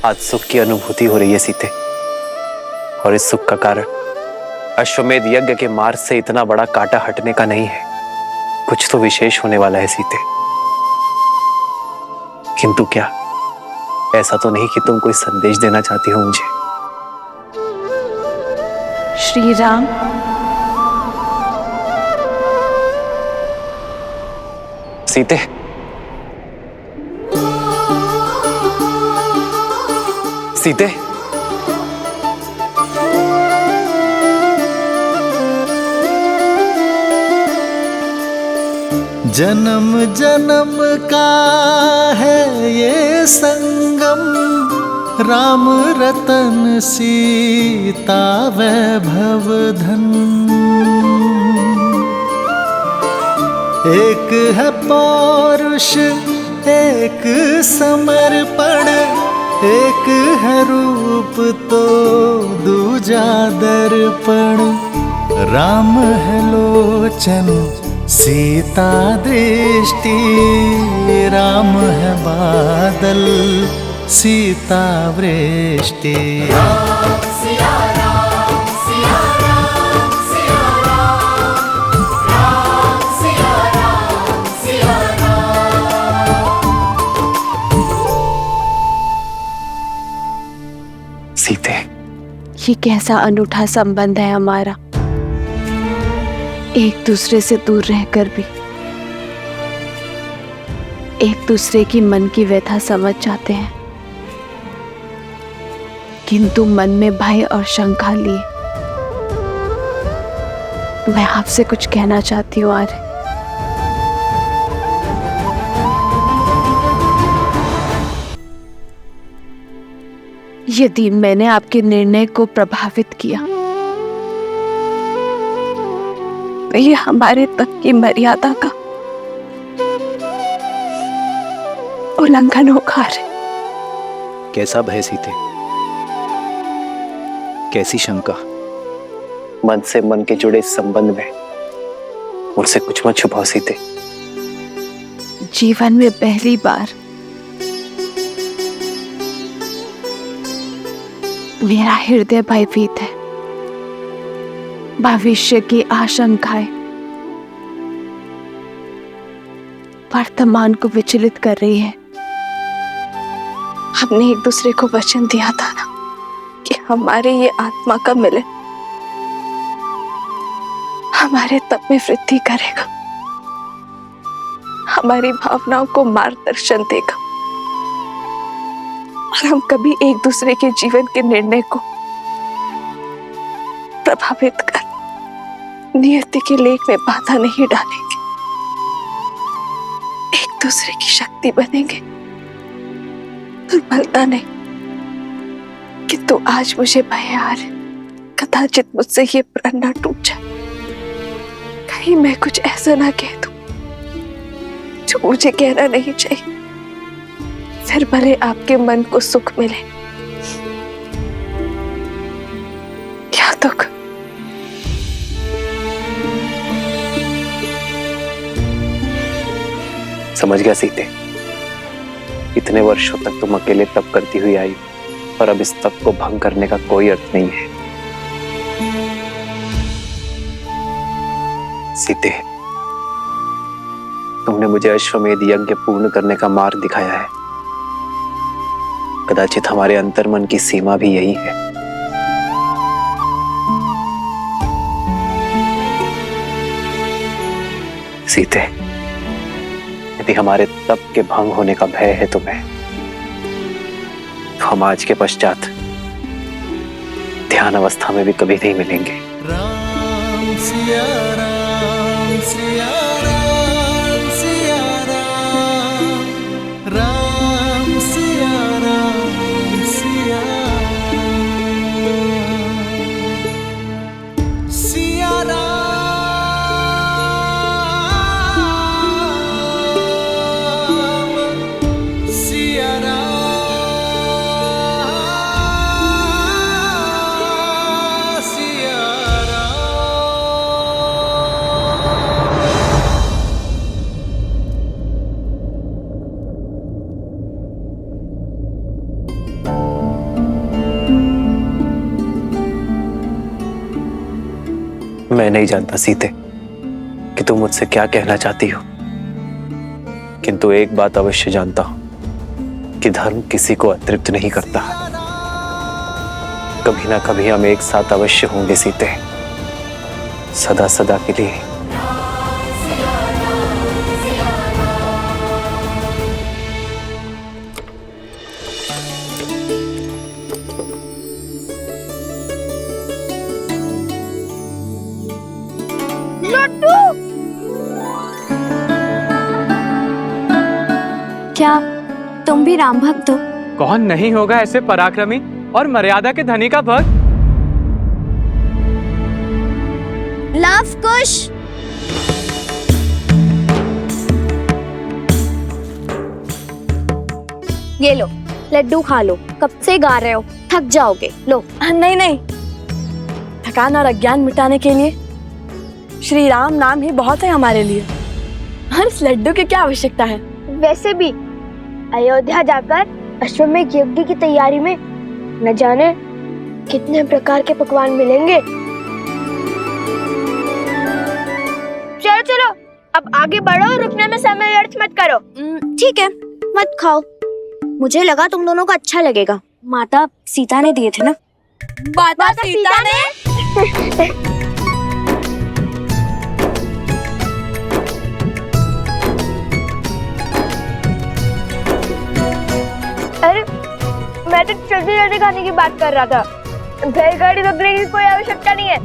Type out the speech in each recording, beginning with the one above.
आज सुख की अनुभूति हो रही है सीते, और इस सुख का कारण अश्वमेध यज्ञ के मार्ग से इतना बड़ा कांटा हटने का नहीं है। कुछ तो विशेष होने वाला है सीते। किंतु क्या ऐसा तो नहीं कि तुम कोई संदेश देना चाहती हो मुझे? श्री राम, सीते, सीते, जन्म जन्म का है ये संगम, राम रतन सीता वैभव धन। एक है पौरुष एक समर्पण, एक है रूप तो दूजा दर्पण। राम है लोचन सीता दृष्टि, राम है बादल सीता वृष्टि। सीते, ये कैसा अनूठा संबंध है हमारा, एक दूसरे से दूर रहकर भी एक दूसरे की मन की व्यथा समझ जाते हैं, किंतु मन में भय और शंका लिए मैं आपसे कुछ कहना चाहती हूँ आर्य। यदि मैंने आपके निर्णय को प्रभावित किया तो ये हमारे तक की मर्यादा का उल्लंघन होगा। कैसा भय सीते, कैसी शंका? मन से मन के जुड़े इस संबंध में मुझसे कुछ मत छुपाओ सीते। जीवन में पहली बार मेरा हृदय भयभीत है। भविष्य की आशंकाएं वर्तमान को विचलित कर रही है। हमने एक दूसरे को वचन दिया था ना कि हमारे ये आत्मा का मिलन हमारे तप में वृद्धि करेगा, हमारी भावनाओं को मार्गदर्शन देगा, और हम कभी एक दूसरे के जीवन के निर्णय को प्रभावित कर नियति के लेख में बाधा नहीं डालेंगे, एक दूसरे की शक्ति बनेंगे, दुर्बलता नहीं। किंतु आज मुझे भय आ रहा, कदाचित मुझसे ये प्रण न टूट जाए, कहीं मैं कुछ ऐसा ना कह दूं जो मुझे कहना नहीं चाहिए, फिर भले आपके मन को सुख मिले क्या दुख। समझ गया सीते, इतने वर्षों तक तुम अकेले तप करती हुई आई और अब इस तप को भंग करने का कोई अर्थ नहीं है। सीते, तुमने मुझे अश्वमेध यज्ञ पूर्ण करने का मार्ग दिखाया है। कदाचित हमारे अंतर्मन की सीमा भी यही है। सीते, यदि हमारे तप के भंग होने का भय है तुम्हें, तो हम आज के पश्चात ध्यान अवस्था में भी कभी नहीं मिलेंगे। राम सिया राम सिया राम सिया राम, राम सिया राम सिया राम, सिया राम सिया राम सिया राम। मैं नहीं जानता सीते कि तुम मुझसे क्या कहना चाहती हो, किंतु एक बात अवश्य जानता हूं कि धर्म किसी को अतृप्त नहीं करता। कभी ना कभी हम एक साथ अवश्य होंगे सीते, सदा सदा के लिए। क्या तुम भी राम भक्त हो? कौन नहीं होगा ऐसे पराक्रमी और मर्यादा के धनी का भक्त। लव कुश। ये लो लड्डू खा लो, कब से गा रहे हो, थक जाओगे। लो। नहीं नहीं, थकान और अज्ञान मिटाने के लिए श्री राम नाम ही बहुत है हमारे लिए। और इस लड्डू की क्या आवश्यकता है? वैसे भी अयोध्या जाकर अश्वमेध यज्ञ की तैयारी में न जाने कितने प्रकार के पकवान मिलेंगे। चलो चलो अब आगे बढ़ो, रुकने में समय व्यर्थ मत करो। ठीक है, मत खाओ, मुझे लगा तुम दोनों को अच्छा लगेगा। माता सीता ने दिए थे ना। माता सीता ने? अरे मैं तो जल्दी जल्दी खाने की बात कर रहा था, बैलगाड़ी रोकने की कोई आवश्यकता नहीं है।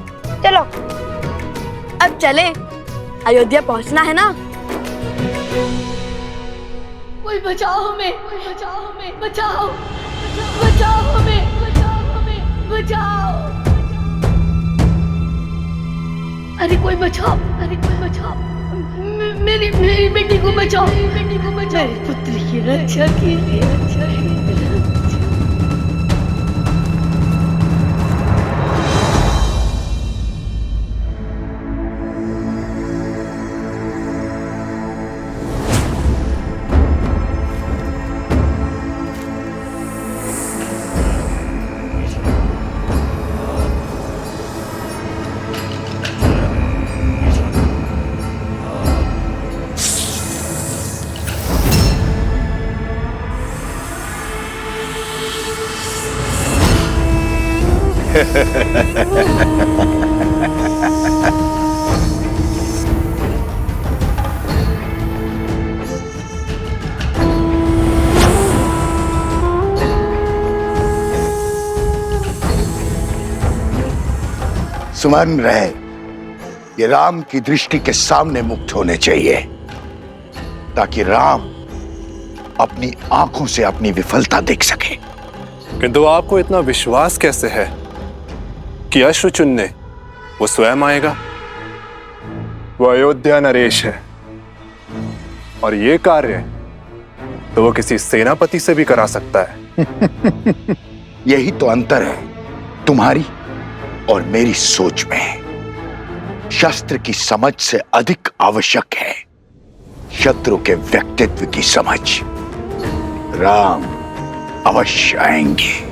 चलो अब चले, अयोध्या पहुंचना है ना। कोई बचाओ हमें, बचाओ हमें, बचाओ, बचाओ हमें, बचाओ हमें, बचाओ। अरे कोई बचाओ, अरे कोई बचाओ, मेरी बेटी को बचाओ, मेरी बेटी को बचाओ, मेरी पुत्री की रक्षा कीजिए, रक्षा कीजिए। स्मरण रहे, ये राम की दृष्टि के सामने मुक्त होने चाहिए, ताकि राम अपनी आंखों से अपनी विफलता देख सके। किंतु आपको इतना विश्वास कैसे है कि अश्रु चुनने वो स्वयं आएगा? वो अयोध्या नरेश है और ये कार्य तो वो किसी सेनापति से भी करा सकता है। यही तो अंतर है तुम्हारी और मेरी सोच में। शस्त्र की समझ से अधिक आवश्यक है शत्रु के व्यक्तित्व की समझ। राम अवश्य आएंगे।